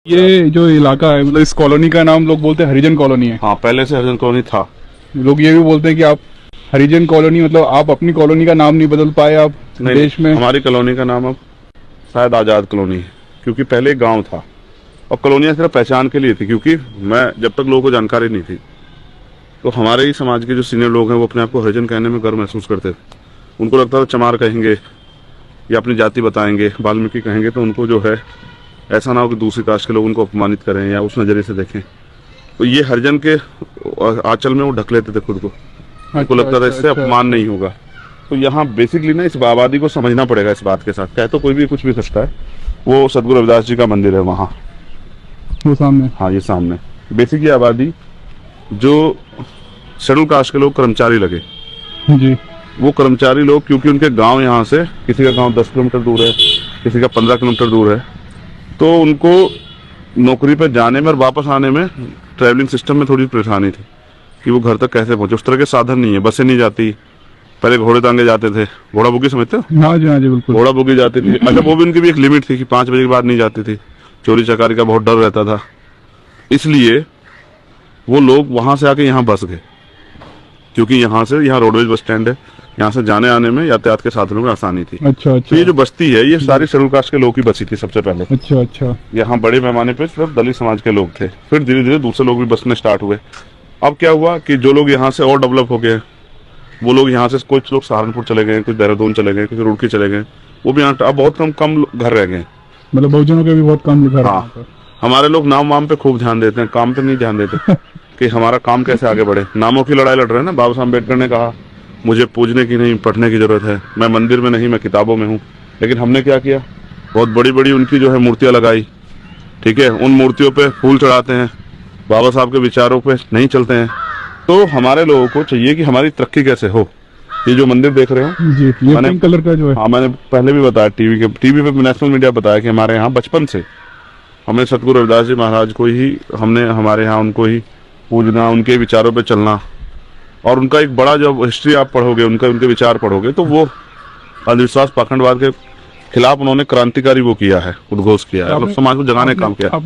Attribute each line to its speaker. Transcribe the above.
Speaker 1: ये जो इलाका है मतलब इस कॉलोनी का नाम लोग बोलते हैं हरिजन कॉलोनी है।
Speaker 2: हाँ, पहले से हरिजन कॉलोनी था।
Speaker 1: लोग ये भी बोलते हैं कि आप हरिजन कॉलोनी मतलब आप अपनी कॉलोनी का नाम नहीं बदल पाए आप
Speaker 2: नहीं,
Speaker 1: देश में।
Speaker 2: हमारी कॉलोनी का नाम अब शायद आज़ाद कॉलोनी है, क्योंकि पहले एक गांव था और कॉलोनियाँ सिर्फ पहचान के लिए थी। क्योंकि मैं जब तक लोगों को जानकारी नहीं थी तो हमारे ही समाज के जो सीनियर लोग हैं वो अपने आप को हरिजन कहने में गर्व महसूस करते थे। उनको लगता था चमार कहेंगे या अपनी जाति बताएंगे, वाल्मीकि कहेंगे तो उनको जो है ऐसा ना हो कि दूसरी कास्ट के लोग उनको अपमानित करें या उस नज़रिए से देखें। तो ये हरिजन के आंचल में वो ढक लेते थे खुद को। उनको लगता था इससे अपमान नहीं होगा। तो यहाँ बेसिकली ना इस आबादी को समझना पड़ेगा इस बात के साथ। कह तो कोई भी कुछ भी सकता है। वो सदगुरु रविदास जी का मंदिर है वहाँ,
Speaker 1: वो सामने।
Speaker 2: हाँ ये सामने। बेसिक ये आबादी जो शेड्यूल कास्ट के लोग कर्मचारी लगे
Speaker 1: जी,
Speaker 2: वो कर्मचारी लोग, क्योंकि उनके गांव यहाँ से, किसी का गांव 10 किलोमीटर दूर है, किसी का 15 किलोमीटर दूर है, तो उनको नौकरी पर जाने में और वापस आने में ट्रैवलिंग सिस्टम में थोड़ी परेशानी थी कि वो घर तक कैसे पहुंचे। उस तरह के साधन नहीं है, बसें नहीं जाती। पहले घोड़े तांगे जाते थे, घोड़ा बुगी समझते हो?
Speaker 1: हाँ जी बिल्कुल।
Speaker 2: घोड़ा बुगी जाती थी। अच्छा, वो भी उनकी भी एक लिमिट थी कि 5 बजे के बाद नहीं जाती थी। चोरी चकारी का बहुत डर रहता था, इसलिए वो लोग वहां से आके यहाँ बस गए। क्योंकि यहाँ रोडवेज बस स्टैंड है, यहाँ से जाने आने में यातायात के साधनों में आसानी थी।
Speaker 1: अच्छा।
Speaker 2: तो ये जो बस्ती है ये सारी शेड्यूल कास्ट के लोग की बसी थी सबसे पहले।
Speaker 1: अच्छा।
Speaker 2: यहाँ बड़े पैमाने पे सिर्फ दलित समाज के लोग थे। फिर धीरे धीरे दूसरे लोग भी बसने स्टार्ट हुए। अब क्या हुआ कि जो लोग यहाँ से और डेवलप हो गए, वो लोग यहाँ से, कुछ लोग सहारनपुर चले गए, कुछ देहरादून चले गए, कुछ रुड़की चले गए, वो भी यहाँ अब बहुत कम घर रह गए।
Speaker 1: मतलब बहुजनों के भी बहुत कम घर।
Speaker 2: हाँ, हमारे लोग नाम वाम पे खूब ध्यान देते हैं, काम पे नहीं ध्यान देते कि हमारा काम कैसे आगे बढ़े। नामों की लड़ाई लड़ रहे हैं ना। बाबा साहब अम्बेडकर ने कहा मुझे पूजने की नहीं पढ़ने की जरूरत है, मैं मंदिर में नहीं मैं किताबों में हूँ। लेकिन हमने क्या किया, बहुत बड़ी बड़ी उनकी जो है मूर्तियाँ लगाई। ठीक है, उन मूर्तियों पे फूल चढ़ाते हैं, बाबा साहब के विचारों पे नहीं चलते हैं। तो हमारे लोगों को चाहिए कि हमारी तरक्की कैसे हो। ये जो मंदिर देख रहे हो
Speaker 1: जी, ये पिंक कलर का जो है,
Speaker 2: हाँ मैंने पहले भी बताया, टीवी पे नेशनल मीडिया बताया कि हमारे यहाँ बचपन से हमने सतगुरु रविदास जी महाराज को ही हमने हमारे यहाँ उनको ही पूजना, उनके विचारों पे चलना। और उनका एक बड़ा जब हिस्ट्री आप पढ़ोगे, उनके विचार पढ़ोगे, तो वो अंधविश्वास पाखंडवाद के खिलाफ उन्होंने क्रांतिकारी वो किया है, उद्घोष किया है, समाज को जगाने का काम किया है।